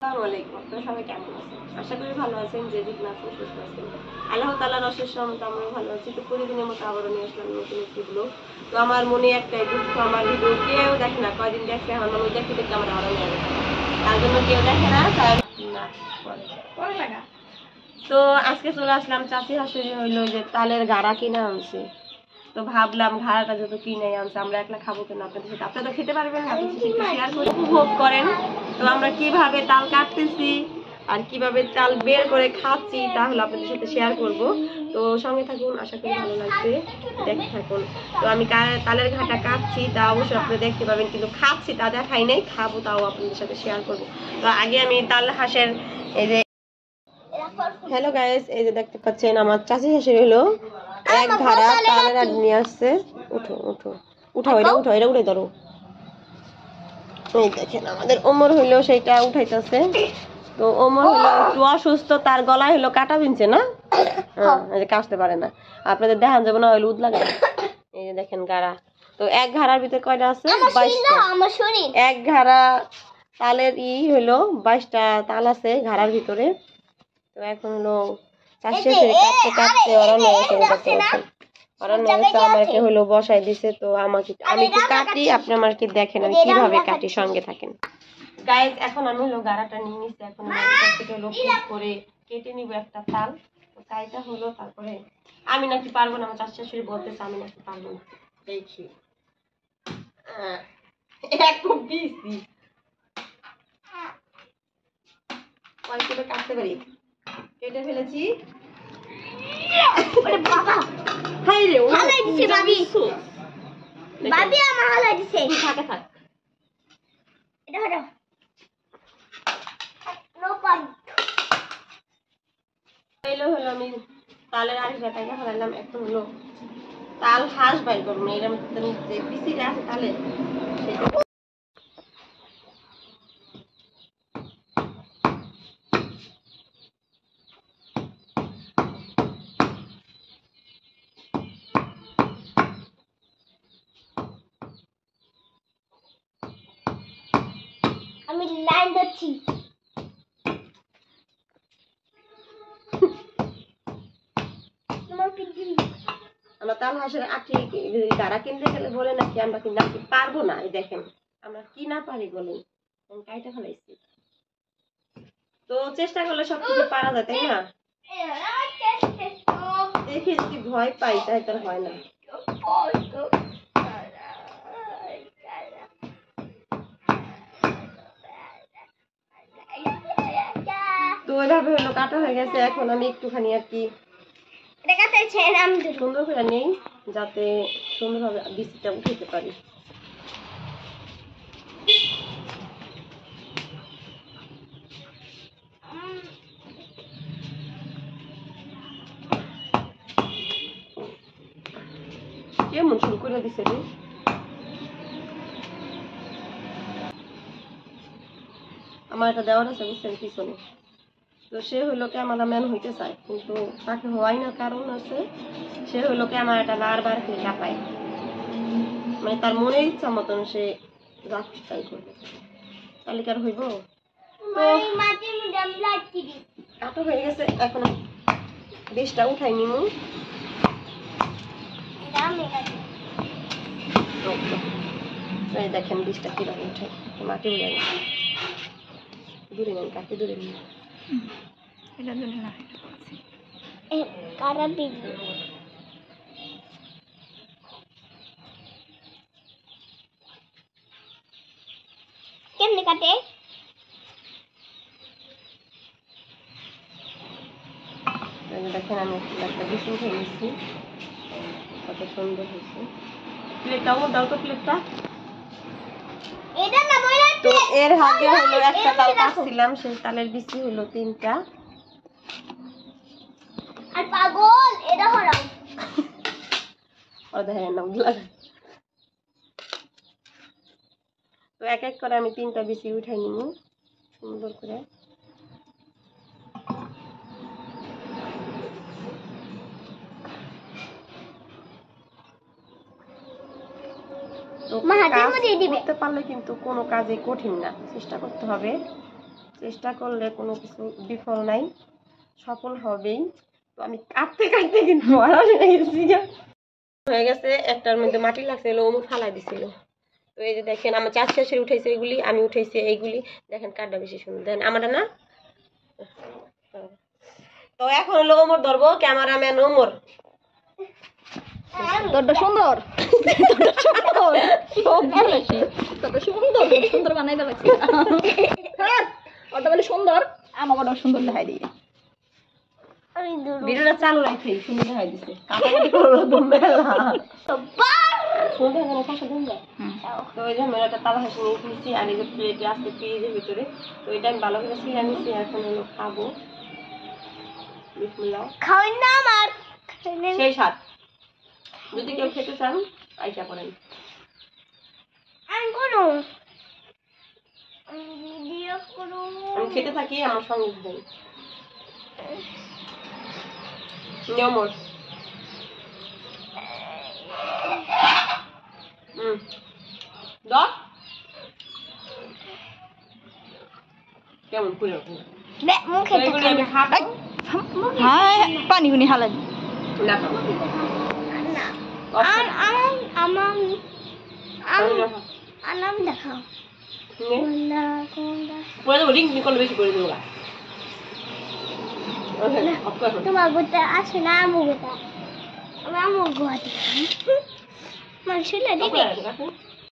আসসালামু আলাইকুম। আপনারা সবাই কেমন আছেন? আশা করি ভালো আছেন। যে যেখানে আছেন সুস্থ আছেন। আল্লাহ তাআলার অশেষ রহমতে আমরাও ভালো আছি। তো প্রতিদিনের মতো আবারও নিয়ে আসলাম নতুন একটি ব্লগ। তো আমার মনে একটাই দুঃখ, আমার ভিডিও কেউ দেখে না। কয়দিন দেখছে আমার মনে দেখতে দেখতে আমার আরো নিয়ে গেছে। তার জন্য কেউ দেখে না, তার না পরে লাগা। তো আজকে চলে আসলাম চাচি শাশুড়ি হইলো যে তালের গাড়া কিনে আনছে। তো ভাবলাম ঘাড়াটা যত কিনে আনছে আমরা একলা খাবো কেন, আপনাদের সাথে আপনারা খেতে পারবেন, আপনাদের সাথে একটু শেয়ার করে উপভোগ করেন। তো আমরা কিভাবে তাল কাটতেছি আর কিভাবে তাল বের করে খাচ্ছি তা হলো আপনাদের সাথে শেয়ার করব। তো সঙ্গে থাকুন, আশা করি ভালো লাগবে, দেখতে থাকুন। তো আমি তালের ঘাটা কাটছি তা অবশ্যই আপনারা দেখতে পাবেন, কিন্তু খাচ্ছি তা দেখাই নাই, খাবো তাও আপনাদের সাথে শেয়ার করব। তো আগে আমি তাল হাঁসের এই যে হ্যালো গাইস, এই যে দেখতে পাচ্ছেন আমার চাচি শাশুড়ি হলো এক ধারা তালের আট নিয়ে আসছে। উঠো উঠো উঠাও, এটা উঠাও, এটা উঠে ধরো। এই দেখেন আমাদের ওমর হইলো সেটা উঠাইতেছে। তো ওমর হইলো একটু অসুস্থ, তার গলায় হইলো কাটা বিনছে না, হ্যাঁ এই যে কাশতে পারে না। আপনাদের দেখান যাবো না, হইলো উদ লাগে। এই যে দেখেন গাড়া। তো এক ঘাড়ার ভিতরে কয়টা আছে? 22টা। এক ঘাড়া তালের হইলো 22টা তাল আছে ঘাড়ার ভিতরে। তো এখন হলো চাষে কাটতে কাটতে ওরা নিয়ে গেছে, দেখতে পাচ্ছেন ওরা নিয়ে গেছে, আমাকে হলো বসাই দিছে। তো আমাকে আমি একটু কাটি, আপনি আমাকে দেখেন আমি কিভাবে কাটি, সঙ্গে থাকেন গাইজ। এখন আমি হলো গাড়াটা নিয়ে নিচ্ছি, এখন আমি থেকে হলো পিস করে কেটে নিব একটা তাল। তো তাইটা হলো তারপরে আমি নাকি পারবো না, আমার চাষি শাশুড়ি বলতেছে আমি নাকি পারবো না। দেখি একটু দিছি কয় কিলো কাটতে পারি, কেটে ফেলেছি। ওরে বাবা, হাই রে ও হালাই দিছে ভাবি, ভাবি আমার হালাই দিছে। থাকে থাক, এটা হলো নো পয়েন্ট। এইলো হলো আমি তালের আড়ি গাটাকে হারাইলাম। এখন হলো তাল হাঁস বাইর করবো, এর মধ্যে যে পিসিটা আছে তালে সেটা আমি লাইন দিচ্ছি। আমরা তাল হাঁসের আটি গাড়া কিনতে গেলে বলে নাকি আমরা কিন্তু নাকি পারবো না। এই দেখেন আমরা কি না পারি বলেন, কাইটা ফেলাইছি। তো চেষ্টা করলে সবকিছু পারা যায়, তাই না? দেখি যদি ভয় পাই তাই তার হয় না। তো ওইভাবে হলো কাটা হয়ে গেছে। এখন আমি একটুখানি আর কি সুন্দর করে নেই, যাতে সুন্দরভাবে বীজটা উঠাতে পারি। কেমন শুরু করে দিছে রে, আমার একটা দেওয়ার আছে বুঝছেন পিছনে। তো সে হইলো ক্যামেরাম্যান হইতে চায়, কিন্তু তাকে হওয়াই না, কারণ আছে সে হইলো ক্যামেরাটা বারবার করে চাপায়, মানে তার মনের ইচ্ছা মতন সে যা খুশি তাই করবে, তাহলে কি আর হইব? কাটো হয়ে গেছে, এখন বীজটা উঠাই নিমু। এই দেখেন বীজটা কিভাবে উঠাই, মাটি উড়ে গেছে। দূরে নেন কাকে, দূরে নেন। এটা দূরে না, কারা বীজ কেমনে কাটে? দেখেন আমি একটা বীজ উঠে নিচ্ছি, কত সুন্দর হয়েছে। প্লেটটা ও দাও তো, প্লেটটা। তো এর আগে হলো একটা তাল কাটছিলাম, সেই তালের বিচি হলো 3টা। আর পাগল এটা হরাও ও দেখেন না লাগা। তো এক এক করে আমি 3টা বিচি উঠাই নিব সুন্দর করে। তো করতে পারলে কিন্তু কোনো কাজে কঠিন না, চেষ্টা করতে হবে। চেষ্টা করলে কোনো কিছু বিফল নাই, সফল হবেই। তো আমি কাটতে কাটতে কিন্তু হয়ে গেছে। একটার মধ্যে মাটি লাগছিল, ও ফালাই দিছিল। তো এই যে দেখেন আমার চার শেষের উঠেছে এইগুলি, আমি উঠেছি এইগুলি। দেখেন কাঠটা বেশি সুন্দর, দেখেন আমারটা না। তো এখন হলো ওমর ধরবো, ক্যামেরাম্যান ওমর। তোরটা সুন্দর, সুন্দর বানাইতে লাগছে। ওটা বলে সুন্দর, আমার ওটা সুন্দর দেখাই দিয়ে। ভিডিওটা চালু রাখছি, সুন্দর দেখাই দিছে। কাটাকাটি করলো তো মেলা। তো এই যে মেলাটা তালা হাসি নিয়ে নিচ্ছি, আর এই যে প্লেটে আসছে ফ্রিজের ভিতরে। তো এটা আমি ভালো করে ছিঁড়ে নিচ্ছি, এখন হলো খাবো। বিসমিল্লাহ। খাওয়াই না আমার সেই স্বাদ। যদি কেউ খেতে চান আইসা করেন। আমি করো ভিডিও করো, আমি খেতে থাকি, আমার সঙ্গে দেন নিয়মর। কেমন করে মুখে আমি খাবো হ্যাঁ পানি গুনি হালাই না আনাম দেখাও পরে দেবো, রিং করলে বেশি করে দেবো। তোমার গোটা আছে না আমু গোটা, আমার আমু গোটা মানুষ দিবে।